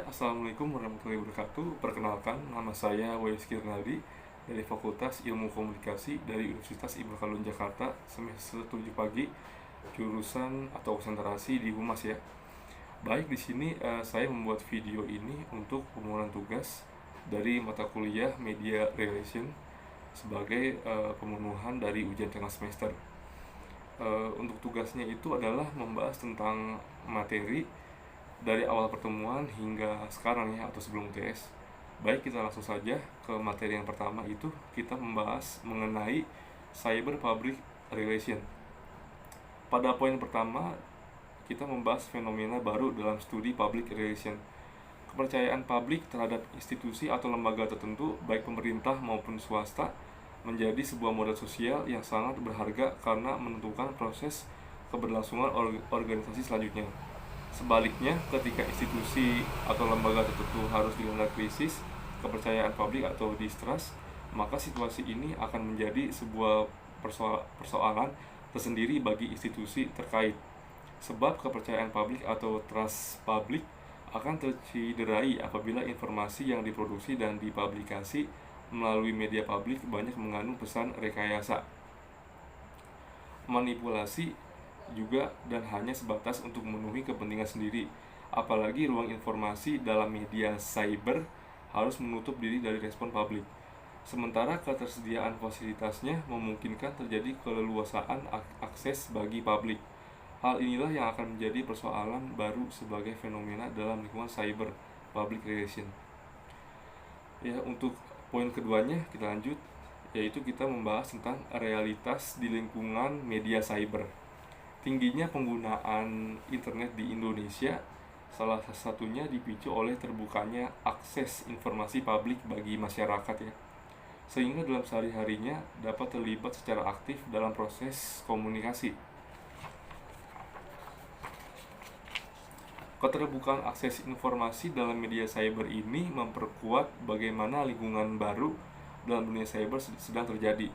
Assalamualaikum warahmatullahi wabarakatuh. Perkenalkan, nama saya Waiski Rinaldi dari Fakultas Ilmu Komunikasi dari Universitas Ibnu Khaldun Jakarta, semester 7 pagi, jurusan atau konsentrasi di Humas ya. Baik, di sini saya membuat video ini untuk pemohonan tugas dari mata kuliah Media Relation sebagai pemenuhan dari ujian tengah semester. Untuk tugasnya itu adalah membahas tentang materi dari awal pertemuan hingga sekarang ya, atau sebelum UTS. Baik, kita langsung saja ke materi yang pertama, itu kita membahas mengenai Cyber Public Relation. Pada poin pertama, kita membahas fenomena baru dalam studi public relation. Kepercayaan publik terhadap institusi atau lembaga tertentu, baik pemerintah maupun swasta, menjadi sebuah modal sosial yang sangat berharga karena menentukan proses keberlangsungan organisasi selanjutnya. Sebaliknya, ketika institusi atau lembaga tertentu harus dilanda krisis kepercayaan publik atau distrust, maka situasi ini akan menjadi sebuah persoalan tersendiri bagi institusi terkait. Sebab kepercayaan publik atau trust publik akan tercederai apabila informasi yang diproduksi dan dipublikasi melalui media publik banyak mengandung pesan rekayasa, manipulasi juga, dan hanya sebatas untuk memenuhi kepentingan sendiri. Apalagi ruang informasi dalam media cyber harus menutup diri dari respon publik, sementara ketersediaan fasilitasnya memungkinkan terjadi keleluasaan akses bagi publik. Hal inilah yang akan menjadi persoalan baru sebagai fenomena dalam lingkungan cyber public relation. Ya, untuk poin keduanya kita lanjut, yaitu kita membahas tentang realitas di lingkungan media cyber. Tingginya penggunaan internet di Indonesia salah satunya dipicu oleh terbukanya akses informasi publik bagi masyarakat ya, sehingga dalam sehari-harinya dapat terlibat secara aktif dalam proses komunikasi. Keterbukaan akses informasi dalam media cyber ini memperkuat bagaimana lingkungan baru dalam dunia cyber sedang terjadi,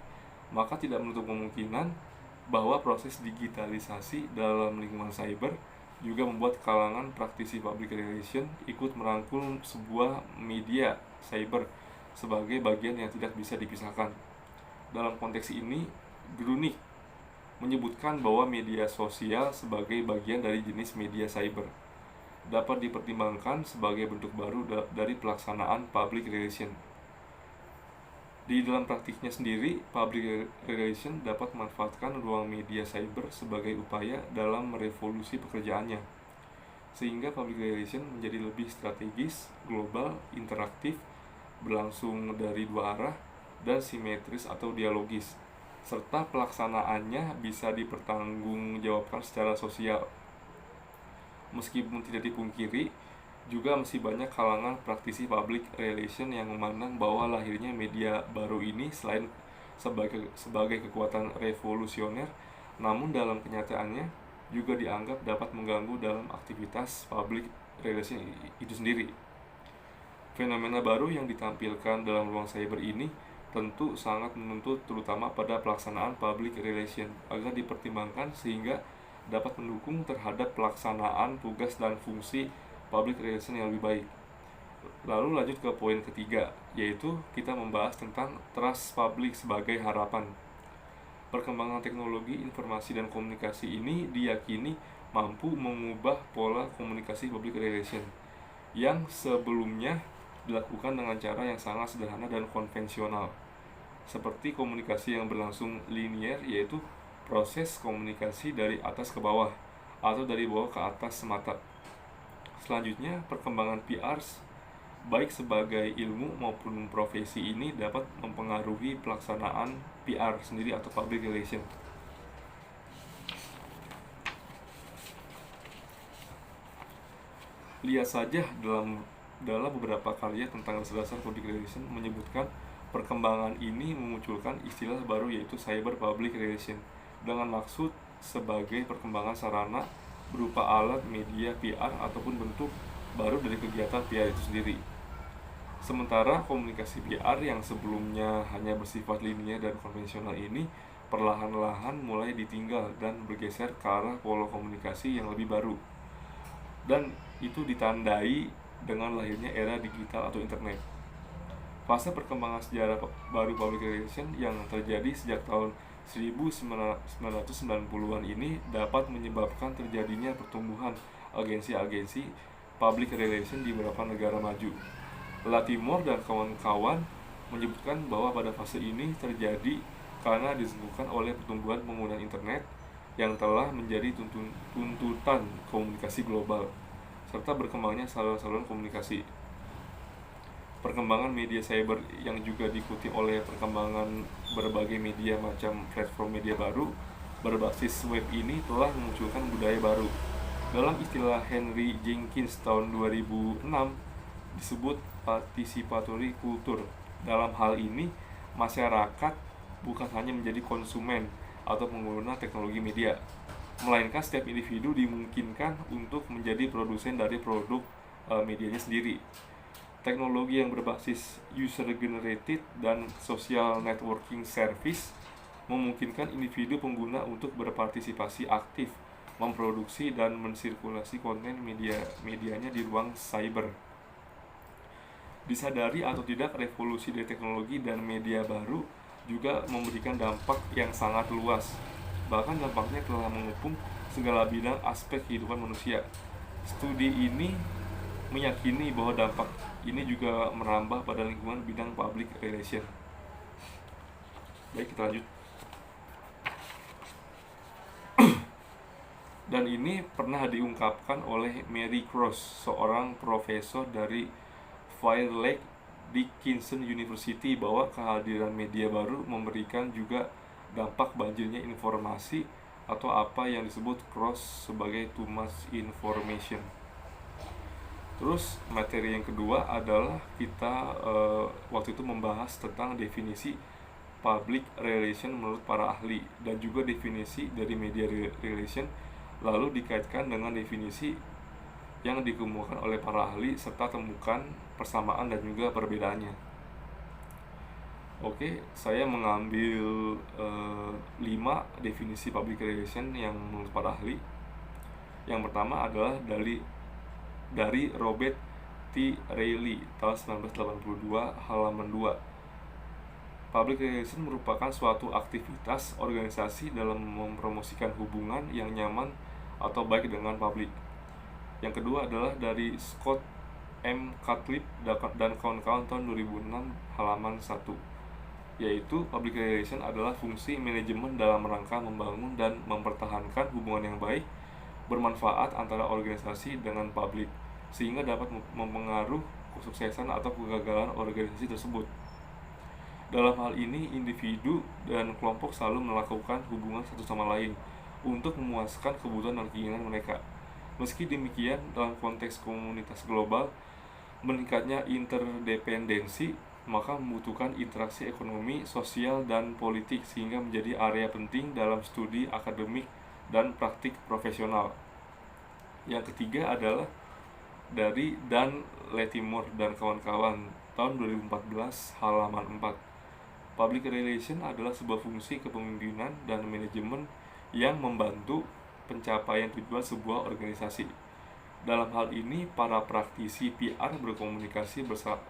maka tidak menutup kemungkinan bahwa proses digitalisasi dalam lingkungan cyber juga membuat kalangan praktisi public relation ikut merangkul sebuah media cyber sebagai bagian yang tidak bisa dipisahkan. Dalam konteks ini, Grunig menyebutkan bahwa media sosial sebagai bagian dari jenis media cyber dapat dipertimbangkan sebagai bentuk baru dari pelaksanaan public relation. Di dalam praktiknya sendiri, public relation dapat memanfaatkan ruang media cyber sebagai upaya dalam merevolusi pekerjaannya, sehingga public relation menjadi lebih strategis, global, interaktif, berlangsung dari dua arah, dan simetris atau dialogis, serta pelaksanaannya bisa dipertanggungjawabkan secara sosial. Meskipun tidak dipungkiri, juga masih banyak kalangan praktisi public relation yang memandang bahwa lahirnya media baru ini selain sebagai kekuatan revolusioner, namun dalam kenyataannya juga dianggap dapat mengganggu dalam aktivitas public relation itu sendiri. Fenomena baru yang ditampilkan dalam ruang cyber ini tentu sangat menuntut terutama pada pelaksanaan public relation agar dipertimbangkan sehingga dapat mendukung terhadap pelaksanaan tugas dan fungsi public relation yang lebih baik. Lalu lanjut ke poin ketiga, yaitu kita membahas tentang trust public sebagai harapan. Perkembangan teknologi informasi dan komunikasi ini diyakini mampu mengubah pola komunikasi public relation yang sebelumnya dilakukan dengan cara yang sangat sederhana dan konvensional, seperti komunikasi yang berlangsung linier, yaitu proses komunikasi dari atas ke bawah atau dari bawah ke atas semata. Selanjutnya, perkembangan PR baik sebagai ilmu maupun profesi ini dapat mempengaruhi pelaksanaan PR sendiri atau public relation. Lihat saja dalam beberapa karya tentang dasar public relation menyebutkan perkembangan ini memunculkan istilah baru, yaitu cyber public relation, dengan maksud sebagai perkembangan sarana berupa alat media PR ataupun bentuk baru dari kegiatan PR itu sendiri. Sementara komunikasi PR yang sebelumnya hanya bersifat linear dan konvensional ini perlahan-lahan mulai ditinggal dan bergeser ke arah pola komunikasi yang lebih baru. Dan itu ditandai dengan lahirnya era digital atau internet. Fase perkembangan sejarah baru public relation yang terjadi sejak tahun 1990-an ini dapat menyebabkan terjadinya pertumbuhan agensi-agensi public relation di beberapa negara maju. Latimore dan kawan-kawan menyebutkan bahwa pada fase ini terjadi karena disebabkan oleh pertumbuhan penggunaan internet yang telah menjadi tuntutan komunikasi global, serta berkembangnya saluran-saluran komunikasi. Perkembangan media cyber yang juga diikuti oleh perkembangan berbagai media macam platform media baru berbasis web ini telah memunculkan budaya baru. Dalam istilah Henry Jenkins tahun 2006 disebut participatory culture. Dalam hal ini, masyarakat bukan hanya menjadi konsumen atau pengguna teknologi media, melainkan setiap individu dimungkinkan untuk menjadi produsen dari produk medianya sendiri. Teknologi yang berbasis user-generated dan social networking service memungkinkan individu pengguna untuk berpartisipasi aktif, memproduksi dan mensirkulasi konten medianya di ruang cyber. Disadari atau tidak, revolusi dari teknologi dan media baru juga memberikan dampak yang sangat luas. Bahkan dampaknya telah mengepung segala bidang aspek kehidupan manusia. Studi ini meyakini bahwa dampak ini juga merambah pada lingkungan bidang public relation. Baik, kita lanjut. Dan ini pernah diungkapkan oleh Mary Cross, seorang profesor dari Fair Lake Dickinson University, bahwa kehadiran media baru memberikan juga dampak banjirnya informasi atau apa yang disebut Cross sebagai too much information. Terus materi yang kedua adalah kita waktu itu membahas tentang definisi public relation menurut para ahli dan juga definisi dari media relation, lalu dikaitkan dengan definisi yang dikemukakan oleh para ahli serta temukan persamaan dan juga perbedaannya. Oke, saya mengambil 5 definisi public relation yang menurut para ahli. Yang pertama adalah dari Robert T. Reilly tahun 1982 halaman 2. Public relation merupakan suatu aktivitas organisasi dalam mempromosikan hubungan yang nyaman atau baik dengan publik. Yang kedua adalah dari Scott M. Cutlip dan kawan-kawan tahun 2006 halaman 1, yaitu public relation adalah fungsi manajemen dalam rangka membangun dan mempertahankan hubungan yang baik bermanfaat antara organisasi dengan publik, sehingga dapat mempengaruhi kesuksesan atau kegagalan organisasi tersebut. Dalam hal ini, individu dan kelompok selalu melakukan hubungan satu sama lain untuk memuaskan kebutuhan dan keinginan mereka. Meski demikian, dalam konteks komunitas global, meningkatnya interdependensi maka membutuhkan interaksi ekonomi, sosial, dan politik, sehingga menjadi area penting dalam studi akademik dan praktik profesional. Yang ketiga adalah dari Dan Latimore dan kawan-kawan tahun 2014 halaman 4. Public relation adalah sebuah fungsi kepemimpinan dan manajemen yang membantu pencapaian tujuan sebuah organisasi. Dalam hal ini, para praktisi PR berkomunikasi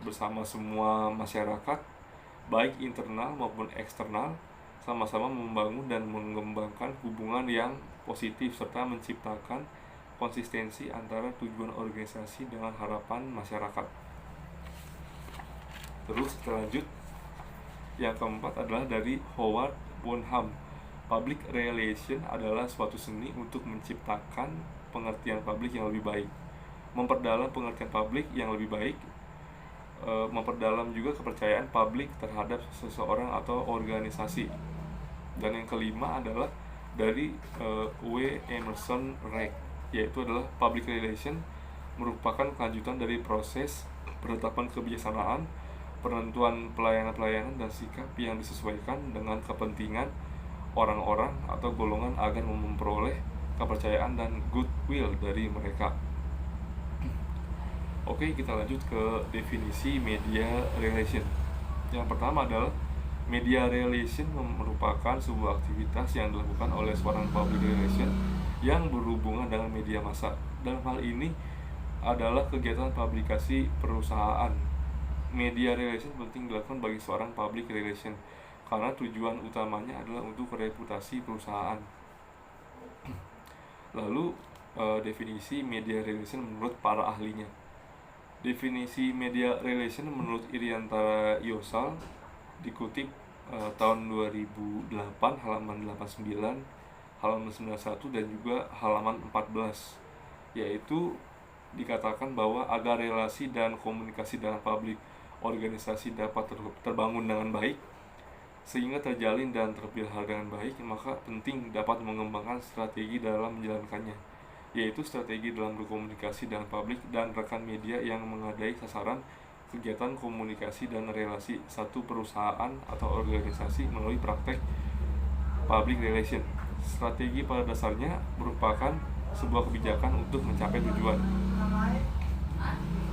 bersama semua masyarakat, baik internal maupun eksternal, sama-sama membangun dan mengembangkan hubungan yang positif serta menciptakan konsistensi antara tujuan organisasi dengan harapan masyarakat. Terus kita lanjut. Yang keempat adalah dari Howard Bonham. Public relation adalah suatu seni untuk menciptakan pengertian publik yang lebih baik, memperdalam pengertian publik yang lebih baik, memperdalam juga kepercayaan publik terhadap seseorang atau organisasi. Dan yang kelima adalah dari W. Emerson Reich, yaitu adalah public relation merupakan kelanjutan dari proses penetapan kebijaksanaan, penentuan pelayanan-pelayanan dan sikap yang disesuaikan dengan kepentingan orang-orang atau golongan agar memperoleh kepercayaan dan goodwill dari mereka. Oke, kita lanjut ke definisi media relation. Yang pertama adalah media relation merupakan sebuah aktivitas yang dilakukan oleh seorang public relation yang berhubungan dengan media massa. Dalam hal ini, adalah kegiatan publikasi perusahaan. Media relation penting dilakukan bagi seorang public relation karena tujuan utamanya adalah untuk reputasi perusahaan. Lalu definisi media relation menurut para ahlinya. Definisi media relation menurut Iriantara Yosal dikutip tahun 2008 halaman 89, halaman 91 dan juga halaman 14, yaitu dikatakan bahwa agar relasi dan komunikasi dalam publik organisasi dapat terbangun dengan baik sehingga terjalin dan terpelihara dengan baik, maka penting dapat mengembangkan strategi dalam menjalankannya, yaitu strategi dalam berkomunikasi dengan publik dan rekan media yang mengadai sasaran kegiatan komunikasi dan relasi satu perusahaan atau organisasi melalui praktek public relation. Strategi pada dasarnya merupakan sebuah kebijakan untuk mencapai tujuan.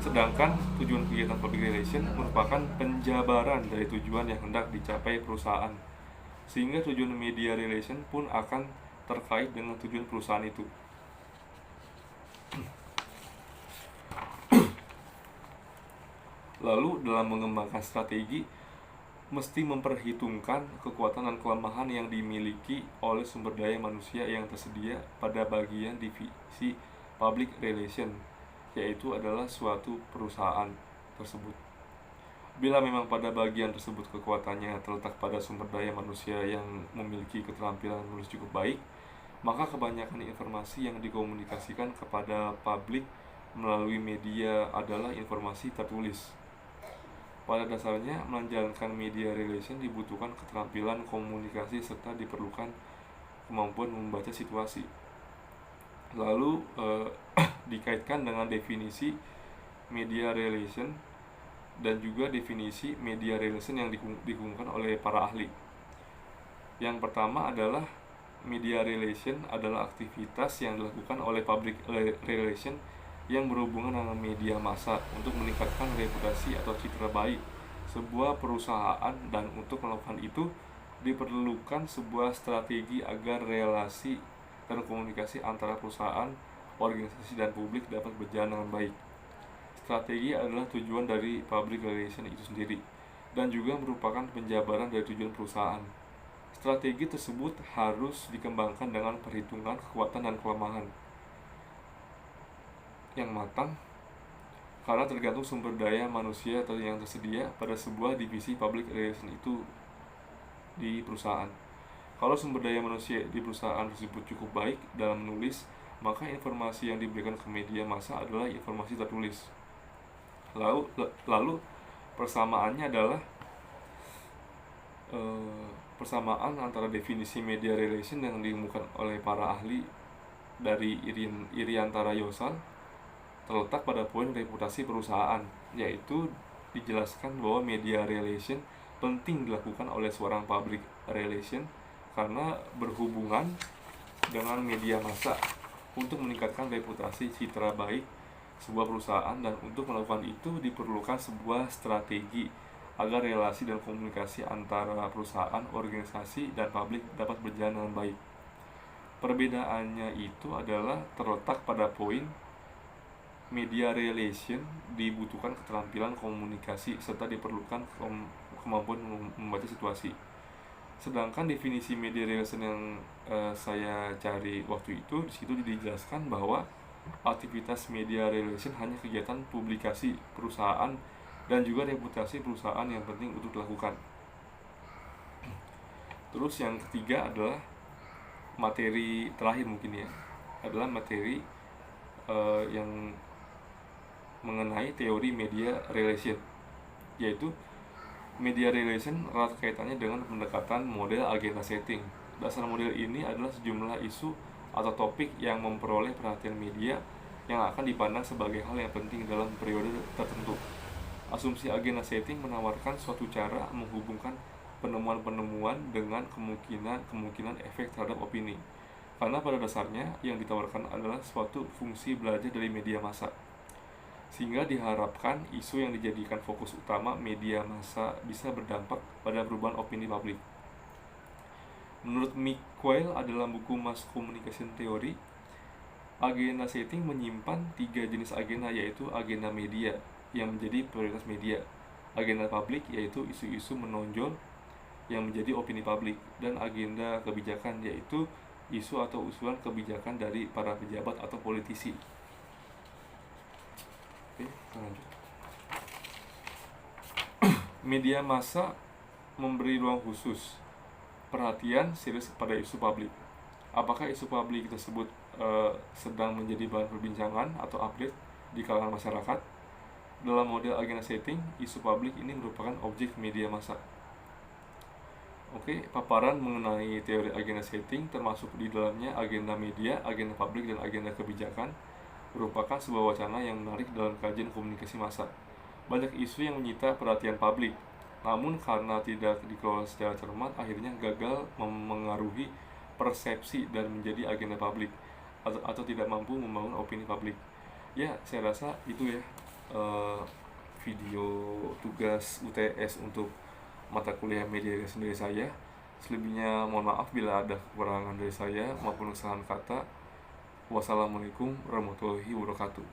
Sedangkan tujuan kegiatan public relation merupakan penjabaran dari tujuan yang hendak dicapai perusahaan. Sehingga tujuan media relation pun akan terkait dengan tujuan perusahaan itu. Lalu dalam mengembangkan strategi mesti memperhitungkan kekuatan dan kelemahan yang dimiliki oleh sumber daya manusia yang tersedia pada bagian divisi public relation, yaitu adalah suatu perusahaan tersebut. Bila memang pada bagian tersebut kekuatannya terletak pada sumber daya manusia yang memiliki keterampilan menulis cukup baik, maka kebanyakan informasi yang dikomunikasikan kepada publik melalui media adalah informasi tertulis. Pada dasarnya, menjalankan media relation dibutuhkan keterampilan komunikasi serta diperlukan kemampuan membaca situasi. Lalu dikaitkan dengan definisi media relation dan juga definisi media relation yang dikemukakan oleh para ahli. Yang pertama adalah media relation adalah aktivitas yang dilakukan oleh public relation yang berhubungan dengan media massa untuk meningkatkan reputasi atau citra baik sebuah perusahaan, dan untuk melakukan itu diperlukan sebuah strategi agar relasi dan komunikasi antara perusahaan, organisasi, dan publik dapat berjalan dengan baik. Strategi adalah tujuan dari public relation itu sendiri dan juga merupakan penjabaran dari tujuan perusahaan. Strategi tersebut harus dikembangkan dengan perhitungan kekuatan dan kelemahan yang matang karena tergantung sumber daya manusia atau yang tersedia pada sebuah divisi public relation itu di perusahaan. Kalau sumber daya manusia di perusahaan tersebut cukup baik dalam menulis, maka informasi yang diberikan ke media massa adalah informasi tertulis. Lalu persamaannya adalah persamaan antara definisi media relation yang ditemukan oleh para ahli dari Iriantara Yosal terletak pada poin reputasi perusahaan, yaitu dijelaskan bahwa media relation penting dilakukan oleh seorang public relation karena berhubungan dengan media massa untuk meningkatkan reputasi citra baik sebuah perusahaan, dan untuk melakukan itu diperlukan sebuah strategi agar relasi dan komunikasi antara perusahaan, organisasi, dan publik dapat berjalan dengan baik. Perbedaannya itu adalah terletak pada poin media relation dibutuhkan keterampilan komunikasi serta diperlukan kemampuan membaca situasi. Sedangkan definisi media relation yang saya cari waktu itu, di situ dijelaskan bahwa aktivitas media relation hanya kegiatan publikasi perusahaan dan juga reputasi perusahaan yang penting untuk dilakukan. Terus yang ketiga adalah materi terakhir mungkin ya, adalah materi yang mengenai teori media relation, yaitu media relation erat kaitannya dengan pendekatan model agenda setting. Dasar model ini adalah sejumlah isu atau topik yang memperoleh perhatian media yang akan dipandang sebagai hal yang penting dalam periode tertentu. Asumsi agenda setting menawarkan suatu cara menghubungkan penemuan-penemuan dengan kemungkinan efek terhadap opini, karena pada dasarnya yang ditawarkan adalah suatu fungsi belajar dari media massa, sehingga diharapkan isu yang dijadikan fokus utama media massa bisa berdampak pada perubahan opini publik. Menurut Mick Quayle dalam buku Mass Communication Theory, Agenda setting menyimpan 3 jenis agenda, yaitu agenda media yang menjadi prioritas media, agenda publik yaitu isu-isu menonjol yang menjadi opini publik, dan agenda kebijakan yaitu isu atau usulan kebijakan dari para pejabat atau politisi. Oke, kita lanjut. Media massa memberi ruang khusus perhatian serius kepada isu publik. Apakah isu publik tersebut sedang menjadi bahan perbincangan atau update di kalangan masyarakat? Dalam model agenda setting, isu publik ini merupakan objek media massa. Oke, paparan mengenai teori agenda setting termasuk di dalamnya agenda media, agenda publik, dan agenda kebijakan merupakan sebuah wacana yang menarik dalam kajian komunikasi massa. Banyak isu yang menyita perhatian publik, namun karena tidak dikelola secara cermat, akhirnya gagal memengaruhi persepsi dan menjadi agenda publik, atau tidak mampu membangun opini publik. Ya, saya rasa itu ya video tugas UTS untuk mata kuliah media sendiri saya. Selebihnya mohon maaf bila ada kekurangan dari saya maupun kesalahan kata. Wassalamualaikum warahmatullahi wabarakatuh.